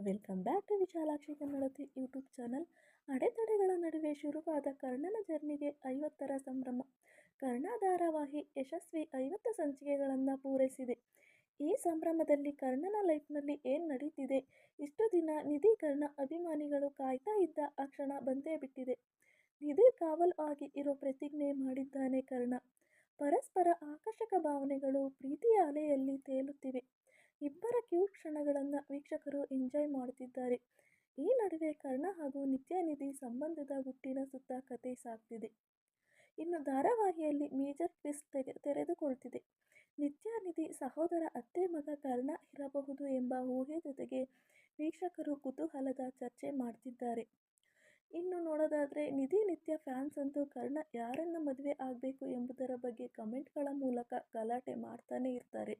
Welcome back to Vishalakshi Kannadati YouTube channel. ಅಡೆತಡೆಗಳ ನಡುವೆ ಶುರುವಾದ ಕರ್ಣನ ಜರ್ನಿಗೆ 50ರ ಸಂಭ್ರಮ. ಕರ್ಣ ಧಾರಾವಾಹಿ ಯಶಸ್ವಿ 50 ಸಂಚಿಕೆಗಳನ್ನು ಪೂರೈಸಿದೆ. ಈ ಸಂಭ್ರಮದಲ್ಲಿ ಕರ್ಣನ ಲೈಫ್ನಲ್ಲಿ ಏನು ನಡೀತಿದೆ, ಇಷ್ಟು ದಿನ ನಿಧಿ ಕರ್ಣ ಅಭಿಮಾನಿಗಳು ಕಾಯ್ತಾ ಇದ್ದ ಆ ಕ್ಷಣ ಬಂದೇ ಬಿಟ್ಟಿದೆ. ನಿಧಿ ಕಾವಲು ಆಗಿ ಇರೋ ಪ್ರತಿಜ್ಞೆ ಮಾಡಿದ್ದಾನೆ ಕರ್ಣ. ಪರಸ್ಪರ ಆಕರ್ಷಕ ಭಾವನೆಗಳು ಪ್ರೀತಿಯ ಅಲೆಯಲ್ಲಿ ತೇಲುತ್ತಿವೆ. ಇಬ್ಬರ ಕ್ಯೂಟ್ ಕ್ಷಣಗಳನ್ನು ವೀಕ್ಷಕರು ಎಂಜಾಯ್ ಮಾಡುತ್ತಿದ್ದಾರೆ. ಈ ನಡುವೆ ಕರ್ಣ ಹಾಗೂ ನಿತ್ಯಾನಿಧಿ ಸಂಬಂಧದ ಗುಟ್ಟಿನ ಸುತ್ತ ಕತೆ ಸಾಗ್ತಿದೆ. ಇನ್ನು ಧಾರಾವಾಹಿಯಲ್ಲಿ ಮೇಜರ್ ಟ್ವಿಸ್ಟ್ ತೆರೆದುಕೊಳ್ತಿದೆ. ನಿತ್ಯಾನಿಧಿ ಸಹೋದರ ಅತ್ತೆ ಮಗ ಕರ್ಣ ಇರಬಹುದು ಎಂಬ ಊಹೆ ಜೊತೆಗೆ ವೀಕ್ಷಕರು ಕುತೂಹಲದ ಚರ್ಚೆ ಮಾಡ್ತಿದ್ದಾರೆ. ಇನ್ನು ನೋಡೋದಾದ್ರೆ ನಿಧಿ ನಿತ್ಯ ಫ್ಯಾನ್ಸ್ ಅಂತೂ ಕರ್ಣ ಯಾರನ್ನ ಮದುವೆ ಆಗಬೇಕು ಎಂಬುದರ ಬಗ್ಗೆ ಕಮೆಂಟ್ಗಳ ಮೂಲಕ ಗಲಾಟೆ ಮಾಡ್ತಾನೆ ಇರ್ತಾರೆ.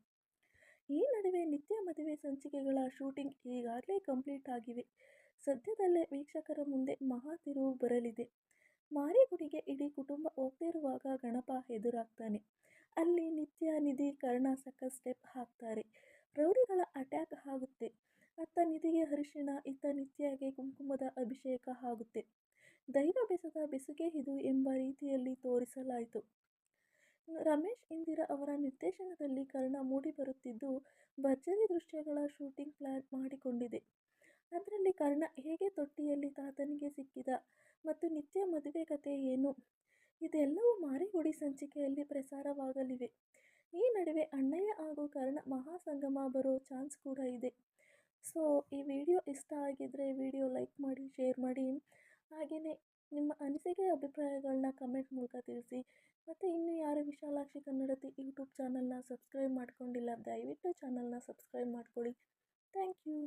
ಈ ನಡುವೆ ನಿತ್ಯ ಮದುವೆ ಸಂಚಿಕೆಗಳ ಶೂಟಿಂಗ್ ಈಗಾಗಲೇ ಕಂಪ್ಲೀಟ್ ಆಗಿವೆ. ಸದ್ಯದಲ್ಲೇ ವೀಕ್ಷಕರ ಮುಂದೆ ಮಹಾ ತಿರುವು ಬರಲಿದೆ. ಮಾರಿಗುಡಿಗೆ ಇಡೀ ಕುಟುಂಬ ಹೋಗ್ತಿರುವಾಗ ಗಣಪ ಎದುರಾಗ್ತಾನೆ. ಅಲ್ಲಿ ನಿತ್ಯ ನಿಧಿ ಕರ್ಣ ಸಖತ್ ಸ್ಟೆಪ್ ಹಾಕ್ತಾರೆ. ರೌಡಿಗಳ ಅಟ್ಯಾಕ್ ಆಗುತ್ತೆ. ಅತ್ತ ನಿಧಿಗೆ ಅರಿಶಿಣ, ಇತ್ತ ನಿತ್ಯಗೆ ಕುಂಕುಮದ ಅಭಿಷೇಕ ಆಗುತ್ತೆ. ದೈವ ಬೆಸದ ಬೆಸುಗೆ ಇದು ಎಂಬ ರೀತಿಯಲ್ಲಿ ತೋರಿಸಲಾಯಿತು. ರಮೇಶ್ ಇಂದಿರಾ ಅವರ ನಿರ್ದೇಶನದಲ್ಲಿ ಕರ್ಣ ಮೂಡಿಬರುತ್ತಿದ್ದು ಭರ್ಜರಿ ದೃಶ್ಯಗಳ ಶೂಟಿಂಗ್ ಪ್ಲಾನ್ ಮಾಡಿಕೊಂಡಿದೆ. ಅದರಲ್ಲಿ ಕರ್ಣ ಹೇಗೆ ತೊಟ್ಟಿಯಲ್ಲಿ ತಾತನಿಗೆ ಸಿಕ್ಕಿದ ಮತ್ತು ನಿತ್ಯ ಮದುವೆ ಕತೆ ಏನು, ಇದೆಲ್ಲವೂ ಮಾರಿಗುಡಿ ಸಂಚಿಕೆಯಲ್ಲಿ ಪ್ರಸಾರವಾಗಲಿವೆ. ಈ ನಡುವೆ ಅಣ್ಣಯ್ಯ ಹಾಗೂ ಕರ್ಣ ಮಹಾ ಸಂಗಮ ಬರೋ ಚಾನ್ಸ್ ಕೂಡ ಇದೆ. ಸೊ ಈ ವಿಡಿಯೋ ಇಷ್ಟ ಆಗಿದ್ರೆ ವಿಡಿಯೋ ಲೈಕ್ ಮಾಡಿ, ಶೇರ್ ಮಾಡಿ, ಹಾಗೆಯೇ ನಿಮ್ಮ ಅನಿಸಿಕೆ ಅಭಿಪ್ರಾಯಗಳನ್ನ ಕಮೆಂಟ್ ಮೂಲಕ ತಿಳಿಸಿ. ಮತ್ತು ಇನ್ನೂ ಯಾರು ವಿಶಾಲಾಕ್ಷಿ ಕನ್ನಡತಿ ಯೂಟ್ಯೂಬ್ ಚಾನಲ್ನ ಸಬ್ಸ್ಕ್ರೈಬ್ ಮಾಡ್ಕೊಂಡಿಲ್ಲ, ದಯವಿಟ್ಟು ಚಾನಲ್ನ ಸಬ್ಸ್ಕ್ರೈಬ್ ಮಾಡ್ಕೊಳ್ಳಿ. Thank you.